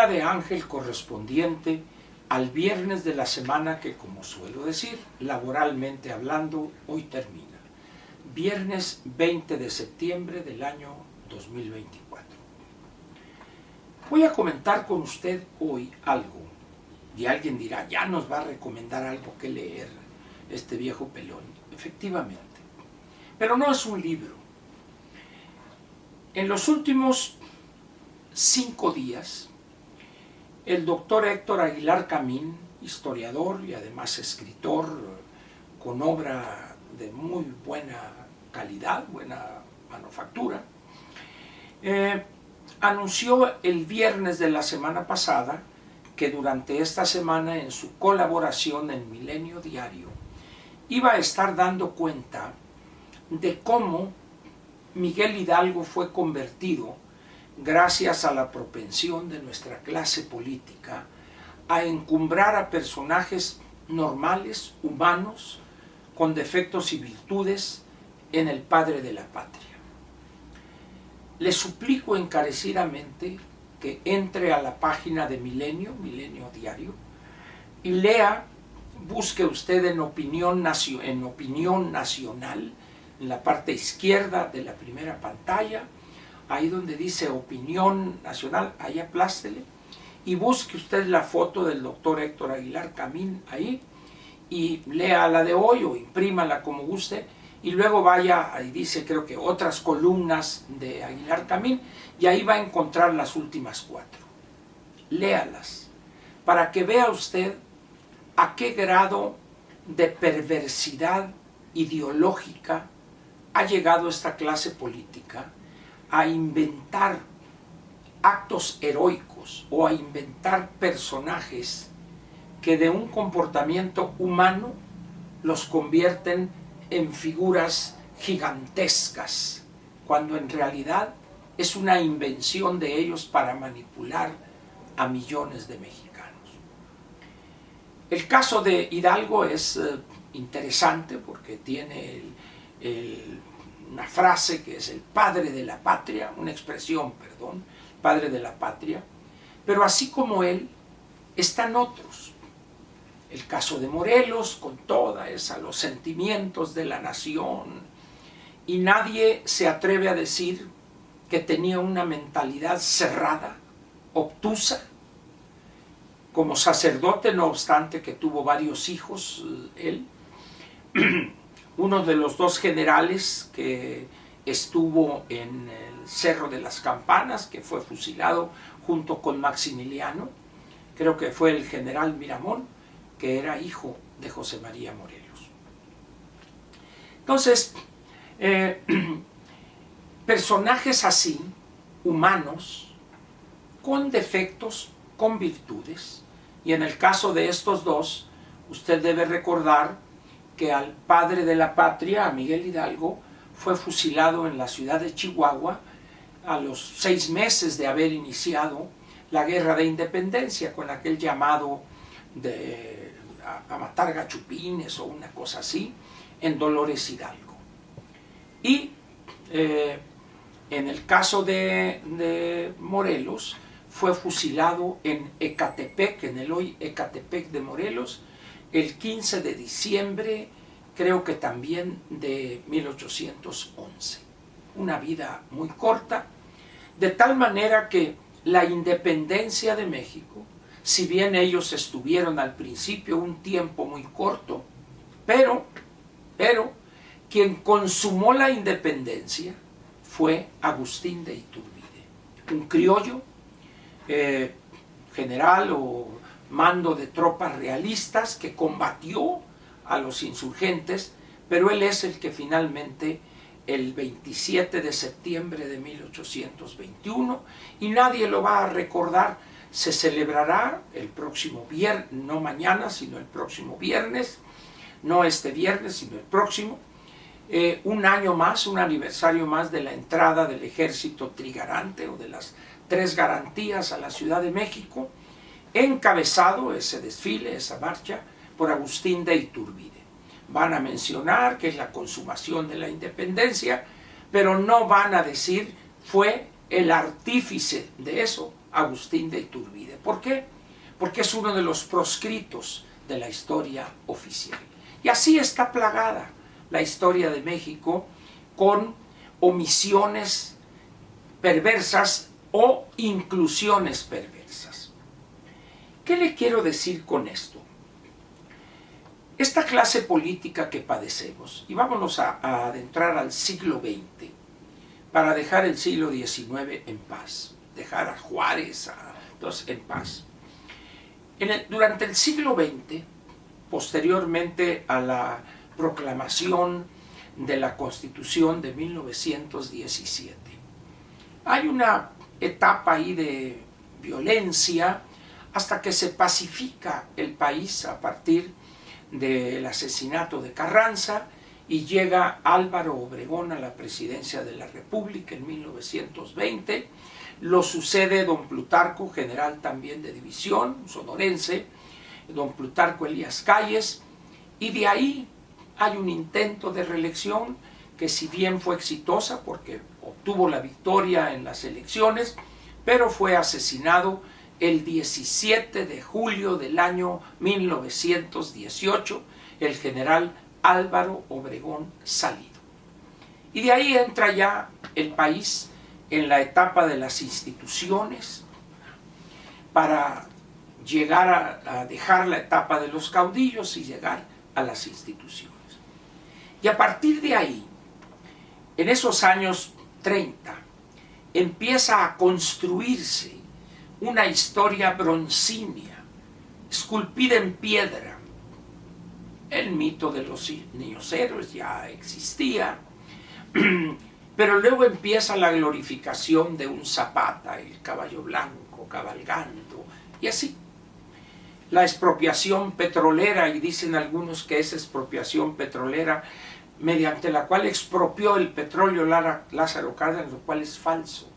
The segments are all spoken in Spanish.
Lectura de Ángel correspondiente al viernes de la semana que, como suelo decir, laboralmente hablando, hoy termina. Viernes 20 de septiembre del año 2024. Voy a comentar con usted hoy algo, y alguien dirá, ya nos va a recomendar algo que leer este viejo pelón. Efectivamente, pero no es un libro. En los últimos 5 días, el doctor Héctor Aguilar Camín, historiador y además escritor con obra de muy buena calidad, buena manufactura, anunció el viernes de la semana pasada que durante esta semana, en su colaboración en Milenio Diario, iba a estar dando cuenta de cómo Miguel Hidalgo fue convertido, gracias a la propensión de nuestra clase política, a encumbrar a personajes normales, humanos, con defectos y virtudes, en el padre de la patria. Le suplico encarecidamente que entre a la página de Milenio Diario, y lea, busque usted en Opinión Nacional, en la parte izquierda de la primera pantalla, ahí donde dice Opinión Nacional, ahí aplástele, y busque usted la foto del doctor Héctor Aguilar Camín ahí, y lea la de hoy o imprímala como guste, y luego vaya, ahí dice creo que otras columnas de Aguilar Camín, y ahí va a encontrar las últimas 4. Léalas, para que vea usted a qué grado de perversidad ideológica ha llegado esta clase política a inventar actos heroicos o a inventar personajes que de un comportamiento humano los convierten en figuras gigantescas, cuando en realidad es una invención de ellos para manipular a millones de mexicanos. El caso de Hidalgo es interesante porque tiene una frase que es el padre de la patria, una expresión, perdón, padre de la patria, pero así como él, están otros. El caso de Morelos, con los sentimientos de la nación, y nadie se atreve a decir que tenía una mentalidad cerrada, obtusa. Como sacerdote, no obstante que tuvo varios hijos, él, uno de los 2 generales que estuvo en el Cerro de las Campanas, que fue fusilado junto con Maximiliano, creo que fue el general Miramón, que era hijo de José María Morelos. Entonces, personajes así, humanos, con defectos, con virtudes, y en el caso de estos 2, usted debe recordar que al padre de la patria, a Miguel Hidalgo, fue fusilado en la ciudad de Chihuahua a los 6 meses de haber iniciado la guerra de independencia, con aquel llamado a matar gachupines o una cosa así, en Dolores Hidalgo. Y en el caso de Morelos, fue fusilado en Ecatepec, en el hoy Ecatepec de Morelos, el 15 de diciembre, creo que también de 1811. Una vida muy corta, de tal manera que la independencia de México, si bien ellos estuvieron al principio un tiempo muy corto, pero quien consumó la independencia fue Agustín de Iturbide, un criollo, general o mando de tropas realistas que combatió a los insurgentes, pero él es el que finalmente el 27 de septiembre de 1821, y nadie lo va a recordar, se celebrará el próximo viernes, no mañana, sino el próximo viernes, no este viernes, sino el próximo, un año más, un aniversario más de la entrada del ejército trigarante o de las 3 garantías a la Ciudad de México, encabezado ese desfile, esa marcha, por Agustín de Iturbide. Van a mencionar que es la consumación de la independencia, pero no van a decir fue el artífice de eso Agustín de Iturbide. ¿Por qué? Porque es uno de los proscritos de la historia oficial. Y así está plagada la historia de México con omisiones perversas o inclusiones perversas. ¿Qué le quiero decir con esto? Esta clase política que padecemos, y vámonos a adentrar al siglo XX, para dejar el siglo XIX en paz, dejar a Juárez en paz. Durante el siglo XX, posteriormente a la proclamación de la Constitución de 1917, hay una etapa ahí de violencia hasta que se pacifica el país a partir del asesinato de Carranza y llega Álvaro Obregón a la presidencia de la República en 1920. Lo sucede don Plutarco, general también de división, sonorense, don Plutarco Elías Calles, y de ahí hay un intento de reelección que, si bien fue exitosa porque obtuvo la victoria en las elecciones, pero fue asesinado el 17 de julio del año 1918, el general Álvaro Obregón Salido. Y de ahí entra ya el país en la etapa de las instituciones para llegar a dejar la etapa de los caudillos y llegar a las instituciones. Y a partir de ahí, en esos años 30, empieza a construirse una historia broncínea, esculpida en piedra. El mito de los niños héroes ya existía, pero luego empieza la glorificación de un Zapata, el caballo blanco, cabalgando, y así. La expropiación petrolera, y dicen algunos que es expropiación petrolera, mediante la cual expropió el petróleo Lázaro Cárdenas, lo cual es falso.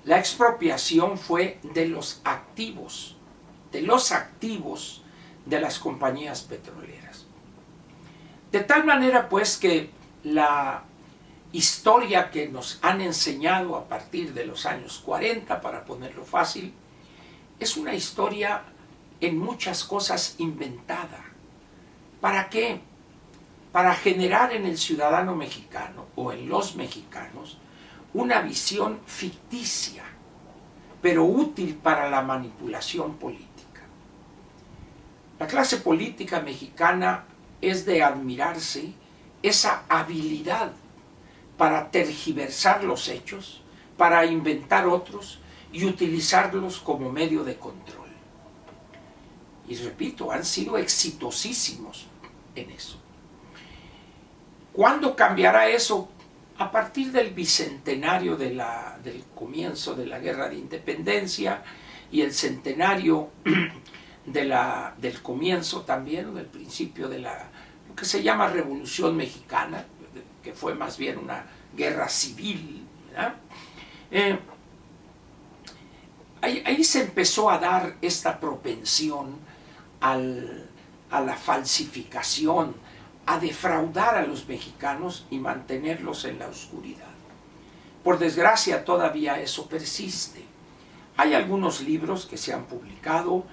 La expropiación fue de los activos de las compañías petroleras. De tal manera pues que la historia que nos han enseñado a partir de los años 40, para ponerlo fácil, es una historia en muchas cosas inventada. ¿Para qué? Para generar en el ciudadano mexicano o en los mexicanos una visión ficticia, pero útil para la manipulación política. La clase política mexicana es de admirarse esa habilidad para tergiversar los hechos, para inventar otros y utilizarlos como medio de control. Y repito, han sido exitosísimos en eso. ¿Cuándo cambiará eso? A partir del bicentenario del comienzo de la Guerra de Independencia y el centenario del comienzo también, o del principio de lo que se llama Revolución Mexicana, que fue más bien una guerra civil, ahí se empezó a dar esta propensión a la falsificación, a defraudar a los mexicanos y mantenerlos en la oscuridad. Por desgracia, todavía eso persiste. Hay algunos libros que se han publicado,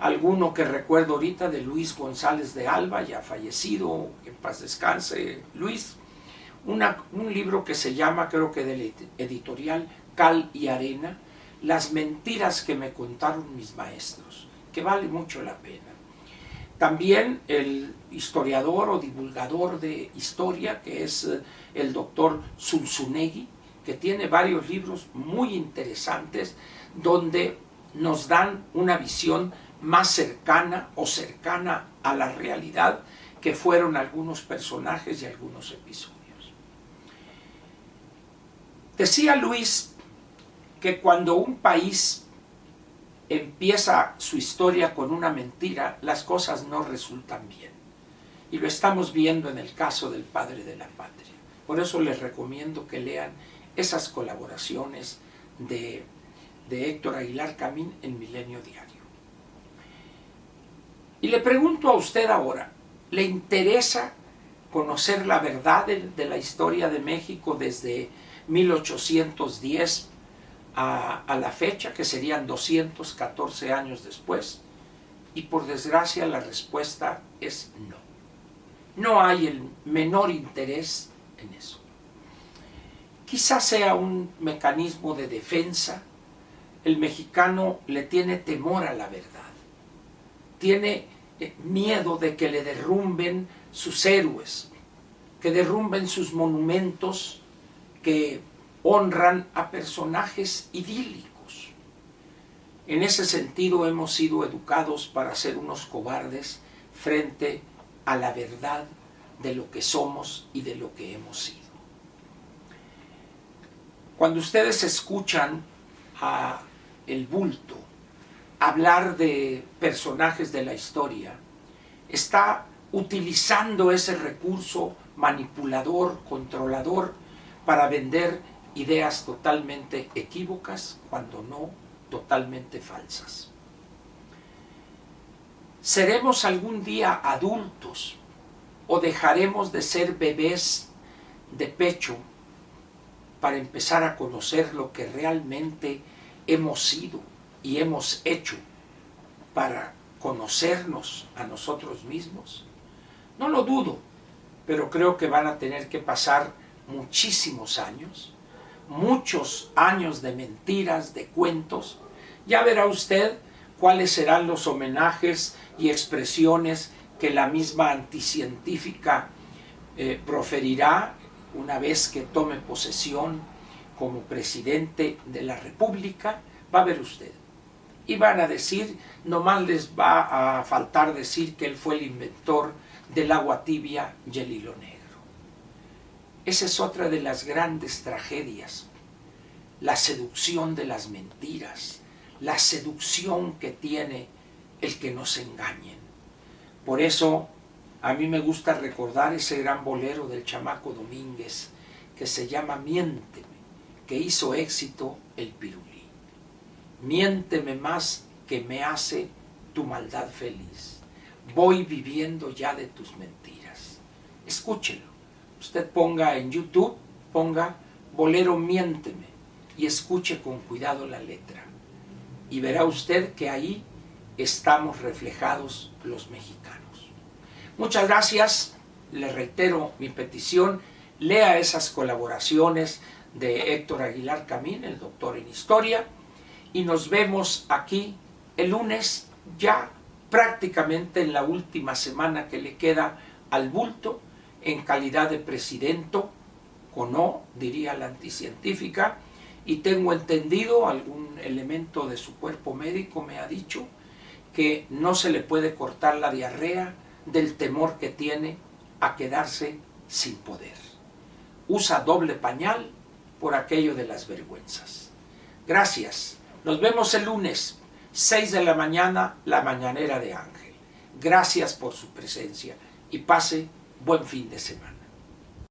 alguno que recuerdo ahorita de Luis González de Alba, ya fallecido, en paz descanse Luis, un libro que se llama, creo que del editorial Cal y Arena, Las mentiras que me contaron mis maestros, que vale mucho la pena. También el historiador o divulgador de historia, que es el doctor Zunzunegui, que tiene varios libros muy interesantes donde nos dan una visión más cercana o cercana a la realidad que fueron algunos personajes y algunos episodios. Decía Luis que cuando un país empieza su historia con una mentira, las cosas no resultan bien. Y lo estamos viendo en el caso del padre de la patria. Por eso les recomiendo que lean esas colaboraciones de Héctor Aguilar Camín en Milenio Diario. Y le pregunto a usted ahora, ¿le interesa conocer la verdad de la historia de México desde 1810 a la fecha, que serían 214 años después, y por desgracia la respuesta es no. No hay el menor interés en eso. Quizás sea un mecanismo de defensa. El mexicano le tiene temor a la verdad. Tiene miedo de que le derrumben sus héroes, que derrumben sus monumentos que honran a personajes idílicos. En ese sentido hemos sido educados para ser unos cobardes frente a la verdad de lo que somos y de lo que hemos sido. Cuando ustedes escuchan a El Bulto hablar de personajes de la historia, está utilizando ese recurso manipulador, controlador, para vender ideas totalmente equívocas, cuando no totalmente falsas. ¿Seremos algún día adultos o dejaremos de ser bebés de pecho para empezar a conocer lo que realmente hemos sido y hemos hecho para conocernos a nosotros mismos? No lo dudo, pero creo que van a tener que pasar muchísimos años, muchos años de mentiras, de cuentos. Ya verá usted cuáles serán los homenajes y expresiones que la misma anticientífica proferirá una vez que tome posesión como presidente de la República. Va a ver usted. Y van a decir, nomás les va a faltar decir que él fue el inventor del agua tibia y el hilo negro. Esa es otra de las grandes tragedias, la seducción de las mentiras, la seducción que tiene el que nos engañen. Por eso a mí me gusta recordar ese gran bolero del Chamaco Domínguez que se llama Miénteme, que hizo éxito el Pirulí. Miénteme más que me hace tu maldad feliz. Voy viviendo ya de tus mentiras. Escúchelo. Usted ponga en YouTube, ponga bolero Miénteme y escuche con cuidado la letra. Y verá usted que ahí estamos reflejados los mexicanos. Muchas gracias. Le reitero mi petición. Lea esas colaboraciones de Héctor Aguilar Camín, el doctor en historia. Y nos vemos aquí el lunes, ya prácticamente en la última semana que le queda al Bulto, en calidad de presidente, o no, diría la anticientífica, y tengo entendido, algún elemento de su cuerpo médico me ha dicho, que no se le puede cortar la diarrea del temor que tiene a quedarse sin poder. Usa doble pañal por aquello de las vergüenzas. Gracias. Nos vemos el lunes, 6 de la mañana, la mañanera de Ángel. Gracias por su presencia y pase buen fin de semana.